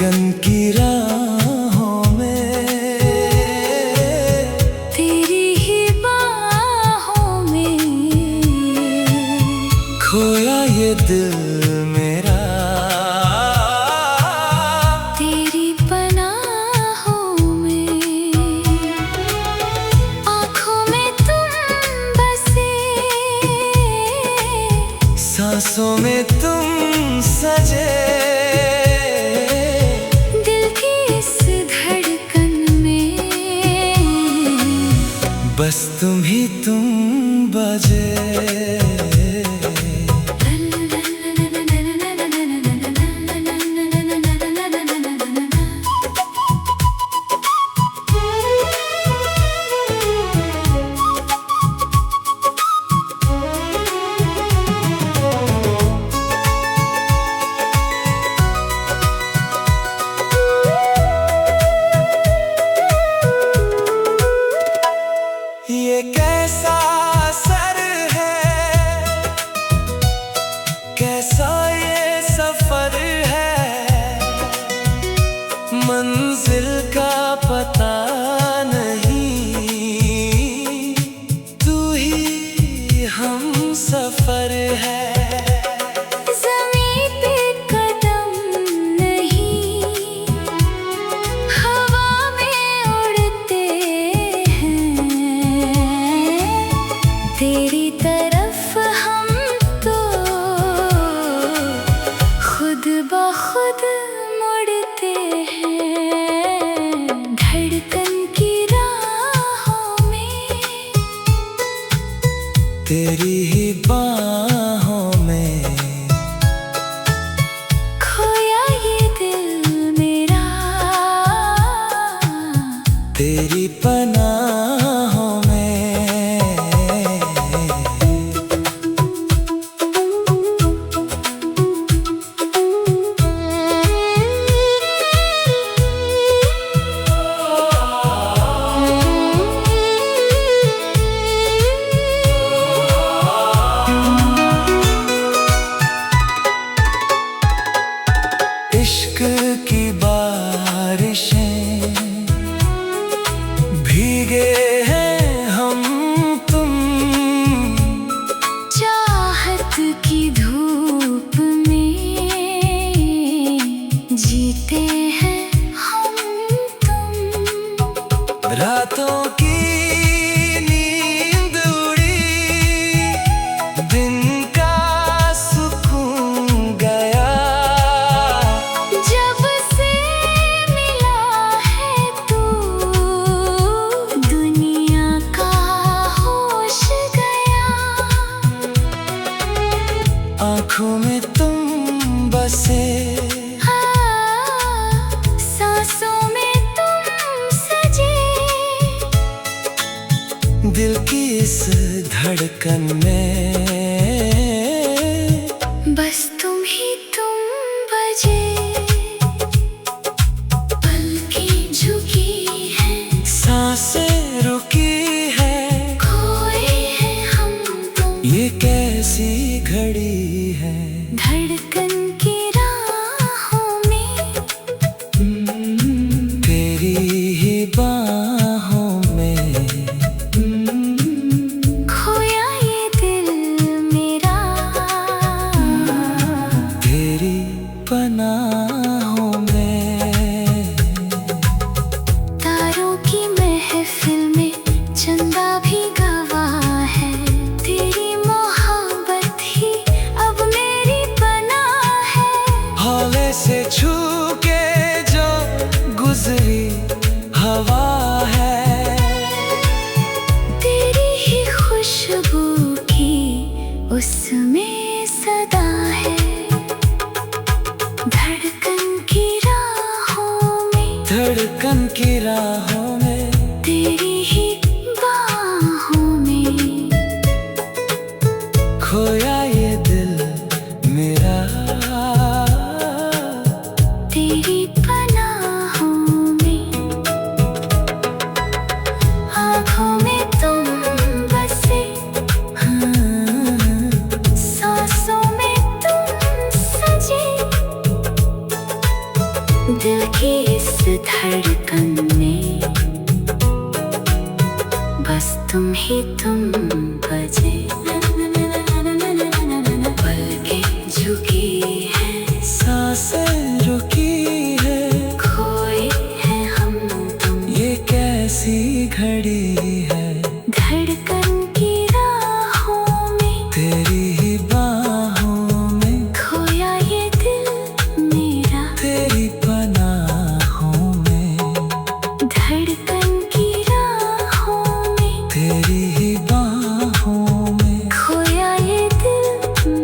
धड़कन की राहों में, तेरी ही बाहों में खोया ये दिल मेरा, तेरी पनाहों में। आँखों में तुम बसे, सांसों में तुम सजे, दिल की इस धड़कन में बस तुम ही तुम बजे। ये कैसा सर है, कैसा ये सफर है, मंजिल का पता नहीं, तू ही हम सफर है। ज़मीं पे कदम नहीं, हवा में उड़ते हैं, तेरी तरफ हम तो खुद ब खुद मुड़ते हैं। धड़कन की राहों में, तेरी ही बाहों में खोया ये दिल मेरा, तेरी पनाहों में। इश्क की बारिशें भीगे हैं हम तुम, चाहत की धूप में जीते हैं हम तुम। रातों की नींद उड़ी, दिन का सुकून गया, जब से मिला है तू, दुनिया का होश गया। आँखों में तुम बसे, सांसों में तुम सजे, दिल की इस धड़कन में बस तुम ही तुम बजे। पलकें झुकी हैं, सांसें रुकी है, खोए हैं हम तुम। ये कैसी घड़ी है, धड़कन की राहों में, तेरी ही बाहों में खोया ये दिल मेरा, तेरी पनाहों में। तारों की महफिल में चंदा भी गवाह है, तेरी मोहब्बत ही अब मेरी पनाह है। हौले से छू के जो गुजरी हवा है, तेरी ही खुशबू की उसमें सदा है। धड़कन की राहों में, धड़कन की राहों में, तेरी ही बाहों में खोया ये दिल मेरा, तेरी पनाहों में। आँखों में तुम बसे, सांसों में तुम सजे, दिल की इस धड़कन में बस तुम ही तुम बजे। पलकें झुकी है, सांसें रुकी है, खोए हैं हम तुम। ये कैसी घड़ी है, धड़कन की राहों में, तेरी ही बाहों में, खोया ये दिल मेरा तेरी पनाहों में। धड़कन की राहों में, तेरी ही बाहों में, खोया ये दिल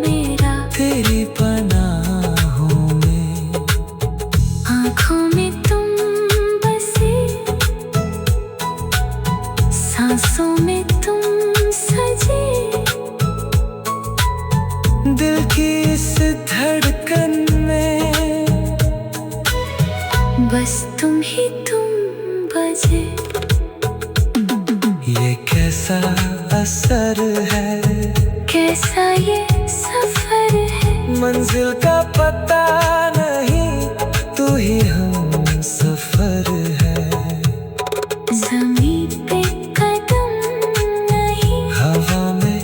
मेरा तेरी पनाहों में। आँखों में तुम बसे, सांसों में तुम सजे। दिल की इस धड़कन में बस तुम ही तुम बजे। ये कैसा असर है, कैसा ये सफर है, मंजिल का पता नहीं, तू ही हम सफर है। ज़मीन पे कदम नहीं, हवा में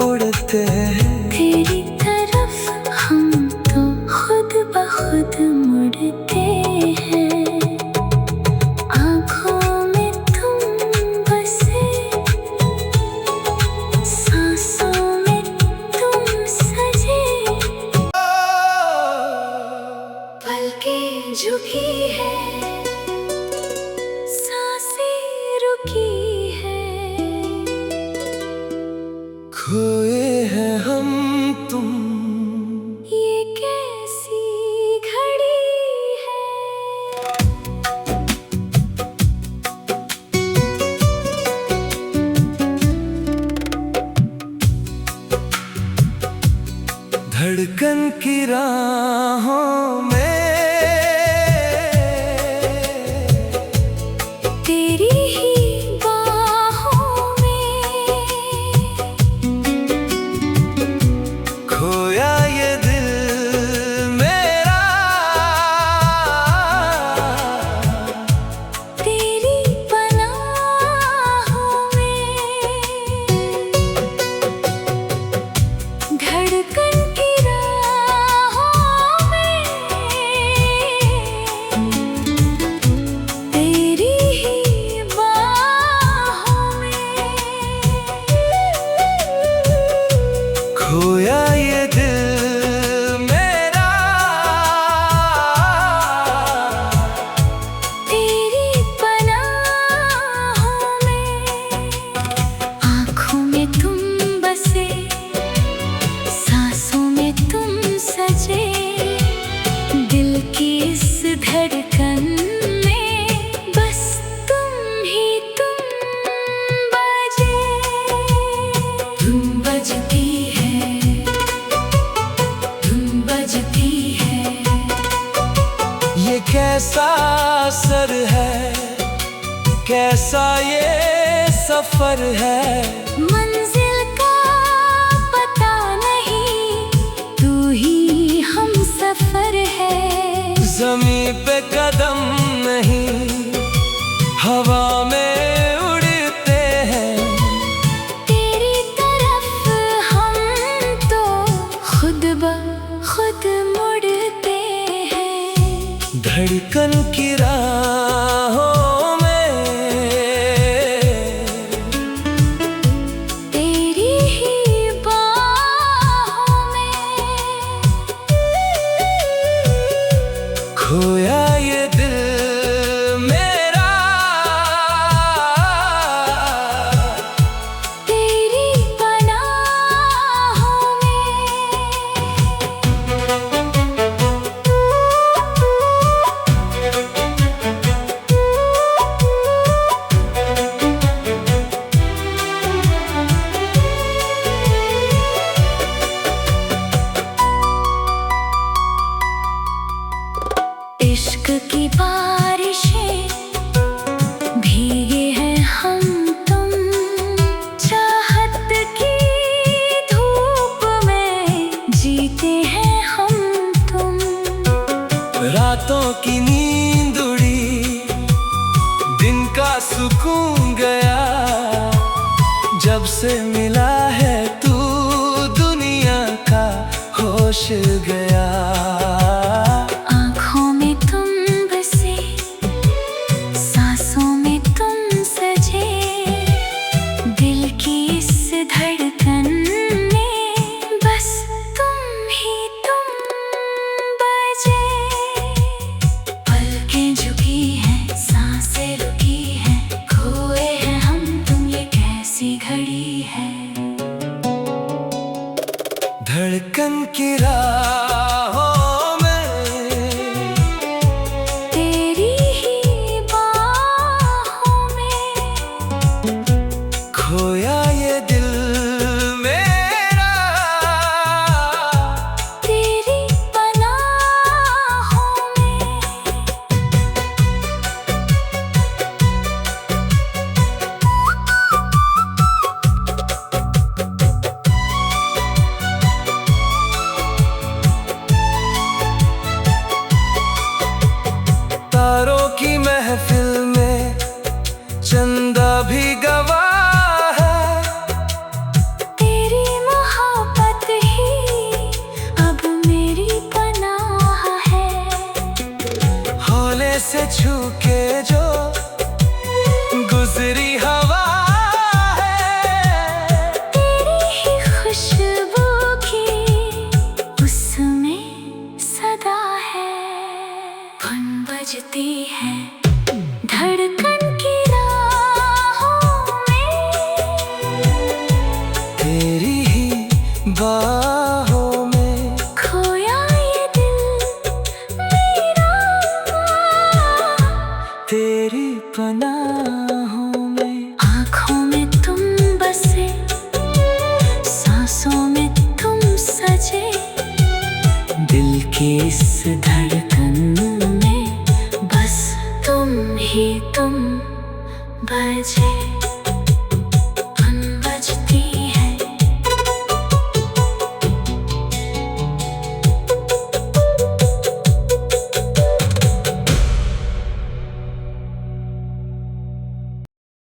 उड़ते हैं, तेरी तरफ हम तो खुद ब खुद मुड़ते हैं। आँखों में तुम बसे, सांसों में तुम सजे। पलकें झुकी है, सांसें रुकी है, खोए हैं हम तुम। ये कैसी घड़ी है। धड़कन की राहों में, तेरी ही बाहों में, खोया ये दिल मेरा, तेरी पनाहों में। धड़कन की राहों में, तेरी ही बाहों में। खोया ये दिल मेरा, तेरी पनाहों में। आँखों में तुम बसे, सांसों में तुम सजे। दिल की इस धड़कन में बस तुम ही तुम बजे। तुम बजती है, तुम बजती है। ये कैसा असर है, कैसा ये सफर है। मंजिल का पता नहीं, तू ही हम सफर है। ज़मीं पे कदम नहीं, हवा में उड़ते हैं, तेरी तरफ हम तो खुद ब खुद मुड़ते हैं। धड़कन की राहों में, तेरी ही बाहों में। खोया ये दिल मेरा, तेरी पनाहों में। इश्क की बारिशें भीगे हैं हम तुम। चाहत की धूप में जीते हैं हम तुम। रातों की नींद सुकून गया। जब से मिला है तू, दुनिया का होश गया। आँखों में तुम बसे, सांसों में तुम सजे, दिल की इस धड़कन में बस तुम ही तुम बजे। पलकें झुकी हैं, सांसें रुकी हैं, खोए हैं हम तुम, ये कैसी घड़ी है। धड़कन की राहों में तेरी ही बाहों में खोया ये दिल मेरा, तेरी पनाहों में। तारों की महफिल में चंदा भी गवाह है। तेरी मोहब्बत ही अब मेरी पनाह है। हौले से छू के जो गुजरी हवा है, तेरी ही खुशबू की उसमें सदा है। धुन बजती है धड़कन की राहों में, तेरी ही बाहों में खोया ये दिल मेरा, तेरी पनाहों में। आँखों में तुम बसे, सांसों में तुम सजे, दिल की इस धड़कन में बस तुम ही तुम बजे।